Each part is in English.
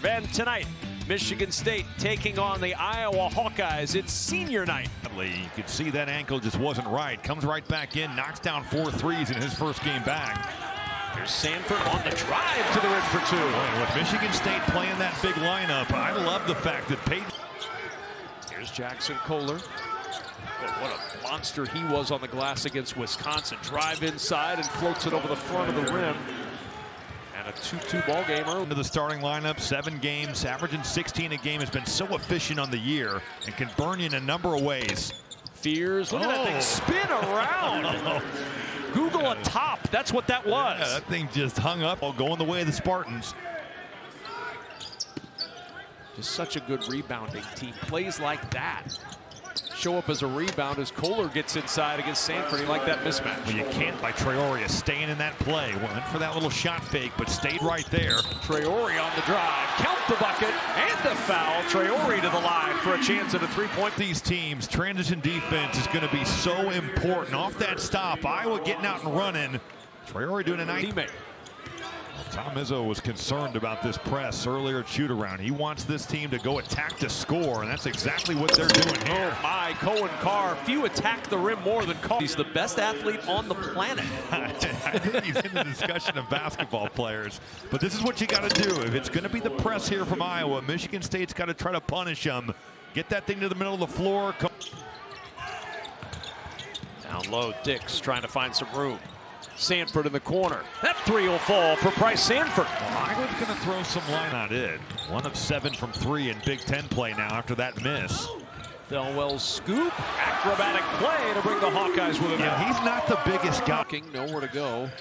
And tonight, Michigan State taking on the Iowa Hawkeyes. It's senior night. You could see that ankle just wasn't right. Comes right back in, knocks down 4 threes in his first game back. Here's Sanford on the drive to the rim for 2. Boy, with Michigan State playing that big lineup, I love the fact that Peyton. Here's Jackson Kohler. Oh, what a monster he was on the glass against Wisconsin. Drive inside and floats it over the front of the rim. And a 2-2 ball game early. Into the starting lineup, 7 games, averaging 16 a game, has been so efficient on the year and can burn you in a number of ways. Fears, look at that thing spin around. Google a top, that's what that was. Yeah, that thing just hung up, going the way of the Spartans. Just such a good rebounding team. Plays like that show up as a rebound as Kohler gets inside against Sanford. He liked that mismatch. Well, you can't by Traore staying in that play. Went for that little shot fake, but stayed right there. Traore on the drive. Count the bucket and the foul. Traore to the line for a chance at a 3-point. These teams, transition defense is going to be so important. Off that stop, Iowa getting out and running. Traore doing a nice teammate. Tom Izzo was concerned about this press earlier at shoot-around. He wants this team to go attack to score, and that's exactly what they're doing here. Oh my, Cohen Carr, few attack the rim more than Carr. He's the best athlete on the planet. I think he's in the discussion of basketball players. But this is what you got to do. If it's going to be the press here from Iowa, Michigan State's got to try to punish them. Get that thing to the middle of the floor. Down low, Dix trying to find some room. Sanford in the corner. That 3 will fall for Bryce Sanford. Well, Iowa's going to throw some line. Not it. 1 of 7 from 3 in Big Ten play now after that miss. Thelwell's scoop. Acrobatic play to bring the Hawkeyes with him. Yeah, he's not the biggest guy. Nowhere to go.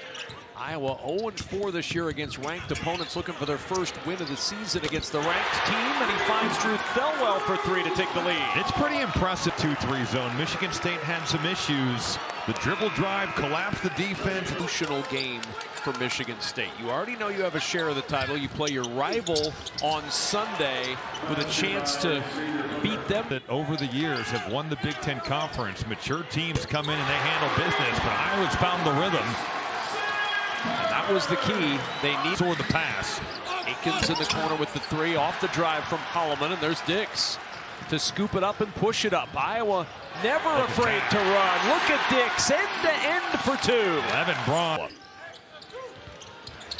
Iowa 0-4 this year against ranked opponents, looking for their first win of the season against the ranked team, and he finds Drew Thelwell for 3 to take the lead. It's pretty impressive 2-3 zone. Michigan State had some issues. The dribble drive collapsed the defense. Emotional game for Michigan State. You already know you have a share of the title. You play your rival on Sunday with a chance to beat them. That over the years have won the Big Ten Conference. Mature teams come in and they handle business, but Iowa's found the rhythm. And that was the key. They need toward the pass. Aikens in the corner with the 3 off the drive from Holloman, and there's Dix to scoop it up and push it up. Iowa never afraid to run. Look at Dix, end to end for 2. Evan Braun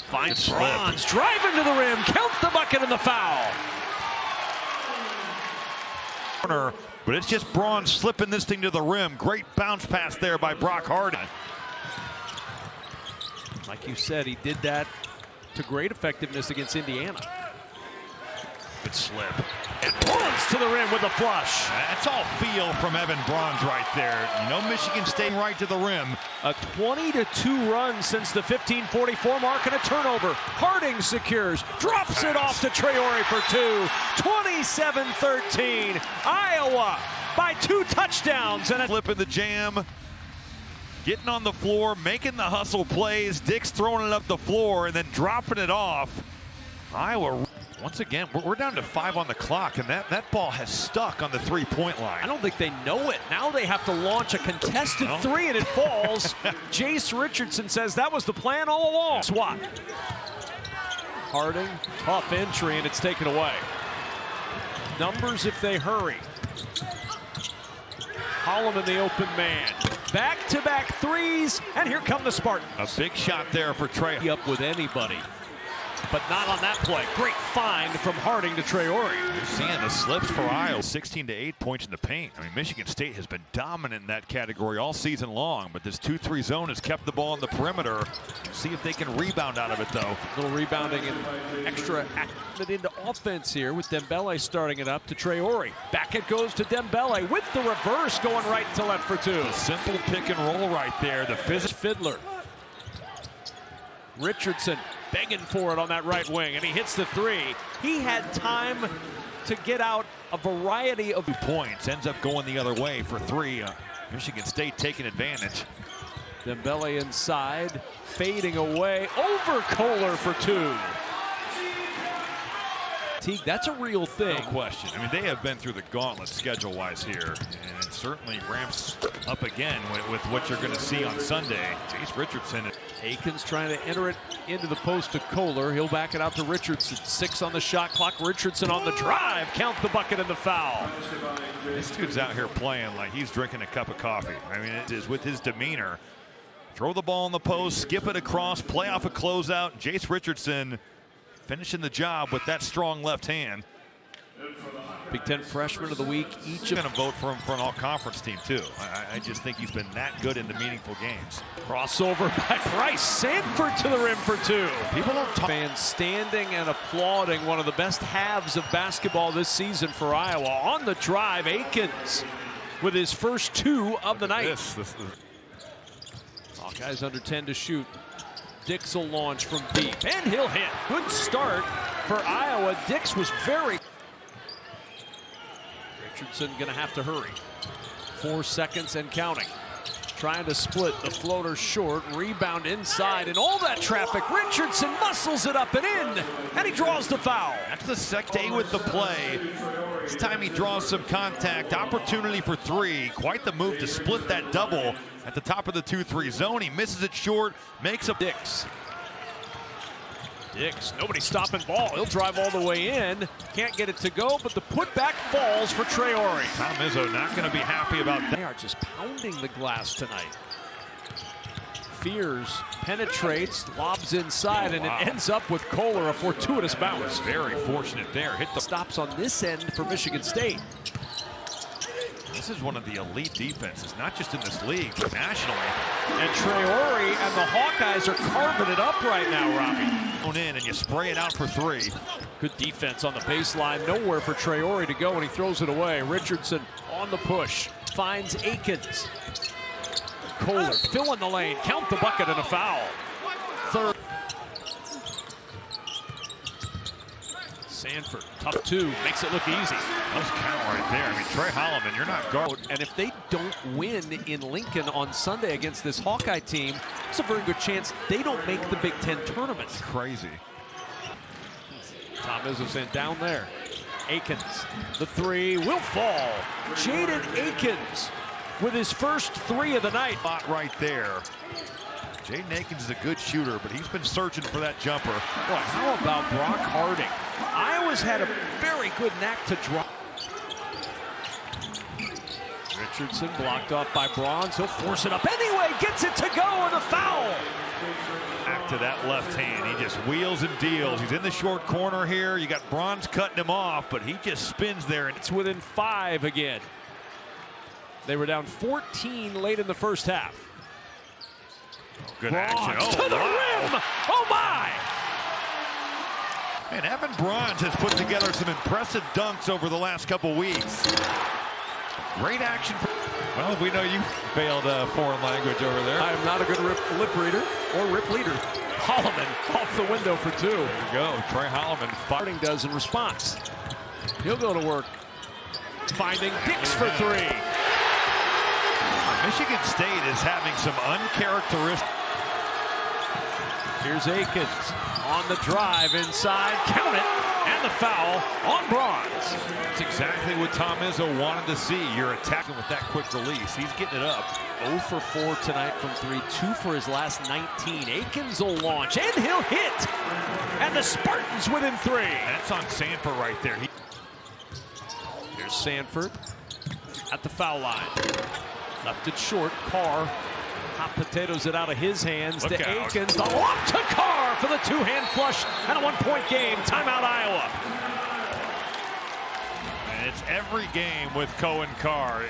finds Bronze, driving to the rim, count the bucket and the foul. But it's just Braun slipping this thing to the rim. Great bounce pass there by Brock Harding. Like you said, he did that to great effectiveness against Indiana. Good slip. And Braun's to the rim with a flush. That's all feel from Evan Braun's right there. You know, Michigan State right to the rim. A 20-2 run since the 15:44 mark and a turnover. Harding secures, drops it off to Traore for 2. 27-13. Iowa by 2 touchdowns and a flip in the jam. Getting on the floor, making the hustle plays. Dix throwing it up the floor and then dropping it off. Iowa, once again, we're down to 5 on the clock, and that ball has stuck on the 3-point line. I don't think they know it. Now they have to launch a contested 3 and it falls. Jace Richardson says that was the plan all along. Swat. Harding, tough entry, and it's taken away. Numbers if they hurry. Holloman the open man. Back-to-back 3s, and here come the Spartans. A big shot there for Trey. Up with anybody, but not on that play. Great find from Harding to Traore. You're seeing the slips for Iowa. 16 to 8 points in the paint. I mean, Michigan State has been dominant in that category all season long, but this 2-3 zone has kept the ball on the perimeter. See if they can rebound out of it, though. A little rebounding and extra active into offense here with Dembele starting it up to Traore. Back it goes to Dembele with the reverse going right to left for 2. A simple pick and roll right there. The Fiddler. Richardson begging for it on that right wing, and he hits the 3. He had time to get out a variety of points. Ends up going the other way for 3. Michigan State taking advantage. Dembele inside, fading away over Kohler for 2. fatigue. That's a real thing. No question. I mean, they have been through the gauntlet schedule-wise here, and it certainly ramps up again with what you're going to see on Sunday. Chase Richardson. Aikens trying to enter it into the post to Kohler. He'll back it out to Richardson. 6 on the shot clock. Richardson on the drive. Count the bucket and the foul. This dude's out here playing like he's drinking a cup of coffee. I mean, it is with his demeanor. Throw the ball in the post, skip it across, play off a closeout. Jace Richardson finishing the job with that strong left hand. Big Ten Freshman of the Week. Each going to vote for him for an all-conference team, too. I just think he's been that good in the meaningful games. Crossover by Bryce Sanford to the rim for 2. People don't talk. Fans standing and applauding one of the best halves of basketball this season for Iowa. On the drive, Aikens with his first 2 of the night. Hawkeyes under 10 to shoot. Dix will launch from deep, and he'll hit. Good start for Iowa. Dix was very... Richardson gonna have to hurry. 4 seconds and counting. Trying to split the floater short, rebound inside, and all that traffic. Richardson muscles it up and in, and he draws the foul. That's the second day with the play. This time he draws some contact. Opportunity for 3. Quite the move to split that double at the top of the 2-3 zone. He misses it short, makes a Dix, nobody stopping ball. He'll drive all the way in. Can't get it to go, but the putback falls for Traore. Tom Izzo not going to be happy about that. They are just pounding the glass tonight. Fears penetrates, lobs inside, and it ends up with Kohler, a fortuitous bounce. Very fortunate there. Hit the stops on this end for Michigan State. This is one of the elite defenses, not just in this league, but nationally. And Traore and the Hawkeyes are carving it up right now, Robbie. In and you spray it out for 3. Good defense on the baseline. Nowhere for Traore to go, and he throws it away. Richardson on the push. Finds Aikens. Kohler filling the lane. Count the bucket and a foul. 3rd. Sanford, tough 2, makes it look easy. That was count right there. I mean, Trey Holloman, you're not guarding. And if they don't win in Lincoln on Sunday against this Hawkeye team, it's a very good chance they don't make the Big Ten tournament. It's crazy. Tom Izzo sent down there. Aikens, the 3 will fall. Jaden Aikens with his first 3 of the night. Spot right there. Jaden Aikens is a good shooter, but he's been searching for that jumper. Boy, how about Brock Harding? Iowa's had a very good knack to drop. Richardson blocked off by Bronze. He'll force it up anyway. Gets it to go and a foul. Back to that left hand. He just wheels and deals. He's in the short corner here. You got Bronze cutting him off, but he just spins there. And it's within 5 again. They were down 14 late in the first half. Good Bronze action. to the rim. Oh, my. And Evan Bronze has put together some impressive dunks over the last couple weeks. Great action. Well, we know you failed foreign language over there. I am not a good lip reader or rip leader. Holloman off the window for 2. There you go. Trey Holloman. Harding does in response. He'll go to work. Finding Dix for 3. Michigan State is having some uncharacteristic. Here's Aikens on the drive inside. Count it. And the foul on Bronze. That's exactly what Tom Izzo wanted to see. You're attacking with that quick release. He's getting it up. 0 for 4 tonight from 3. 2 for his last 19. Aikens will launch, and he'll hit. And the Spartans within 3. That's on Sanford right there. Here's Sanford at the foul line. Left it short. Carr hot potatoes it out of his hands to Aikens. The lob to Carr for the 2-hand flush and a 1-point game. Timeout, Iowa. And it's every game with Cohen Carr.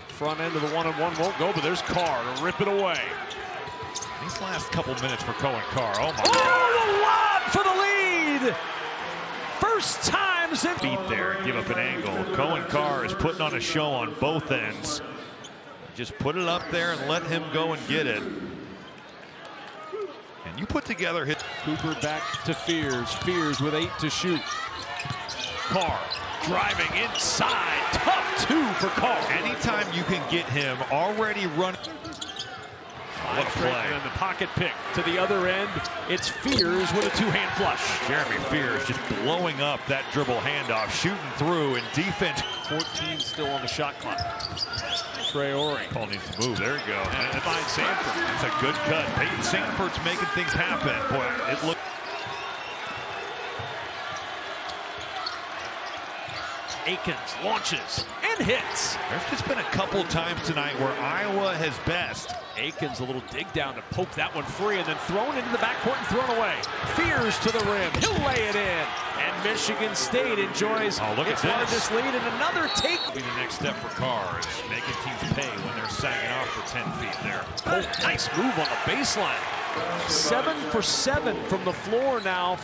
Front end of the 1-on-1 won't go, but there's Carr to rip it away. These last couple minutes for Cohen Carr. Oh, my God. The lob for the lead. First time since beat there, give up an angle. Cohen Carr is putting on a show on both ends. Just put it up there and let him go and get it. And you put together his. Cooper back to Fears. Fears with 8 to shoot. Carr driving inside. Tough 2 for Carr. Anytime you can get him already running. What a play. And then the pocket pick to the other end. It's Fears with a two-hand flush. Jeremy Fears just blowing up that dribble handoff, shooting through, and defense. 14 still on the shot clock. Traore. Paul needs to move. There you go. And finds Sanford. That's a good cut. Peyton Sanford's making things happen. Boy, it looked. Akins launches and hits. There's just been a couple times tonight where Iowa has best. Akins a little dig down to poke that one free and then thrown into the backcourt and thrown away. Fears to the rim. He'll lay it in. And Michigan State enjoys its largest lead in another take. Be the next step for Carr is making teams pay when they're sagging off for 10 feet there. Oh, nice move on the baseline. 7 for 7 from the floor now.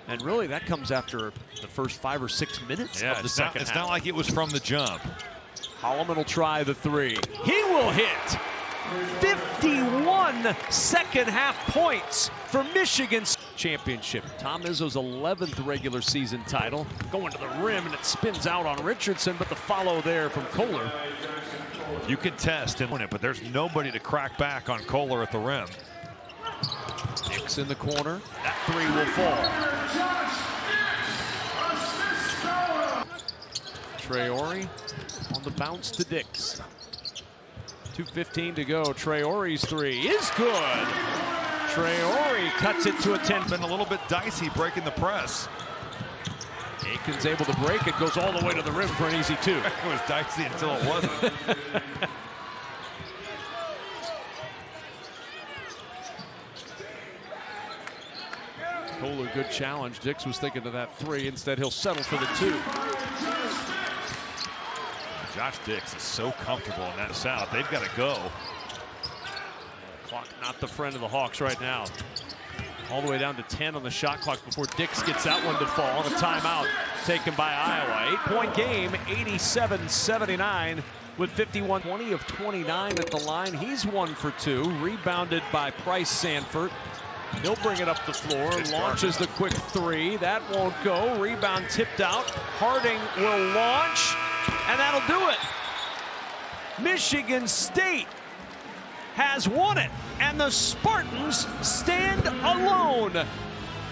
And really, that comes after the first 5 or 6 minutes of the second half. It's not like it was from the jump. Holloman will try the three. He will hit. 51 second-half points for Michigan's championship. Tom Izzo's 11th regular season title. Going to the rim, and it spins out on Richardson, but the follow there from Kohler. You can test and win it, but there's nobody to crack back on Kohler at the rim. Dix in the corner. That three will fall. Traore on the bounce to Dix. 2:15 to go. Traore's three is good. Traore cuts it to a 10. Been a little bit dicey breaking the press. Akins able to break it. Goes all the way to the rim for an easy two. It was dicey until it wasn't. Kohler, good challenge. Dix was thinking of that three. Instead, he'll settle for the two. Josh Dix is so comfortable in that south. They've got to go. Clock not the friend of the Hawks right now. All the way down to 10 on the shot clock before Dix gets that one to fall. On a timeout taken by Iowa. 8-point game, 87-79 with 51. 20 of 29 at the line. He's 1 for 2. Rebounded by Price Sanford. He'll bring it up the floor, launches the quick three. That won't go. Rebound tipped out. Harding will launch, and that'll do it. Michigan State has won it, and the Spartans stand alone.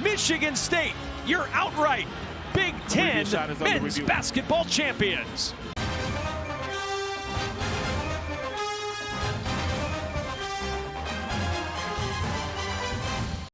Michigan State, your outright Big Ten men's basketball champions.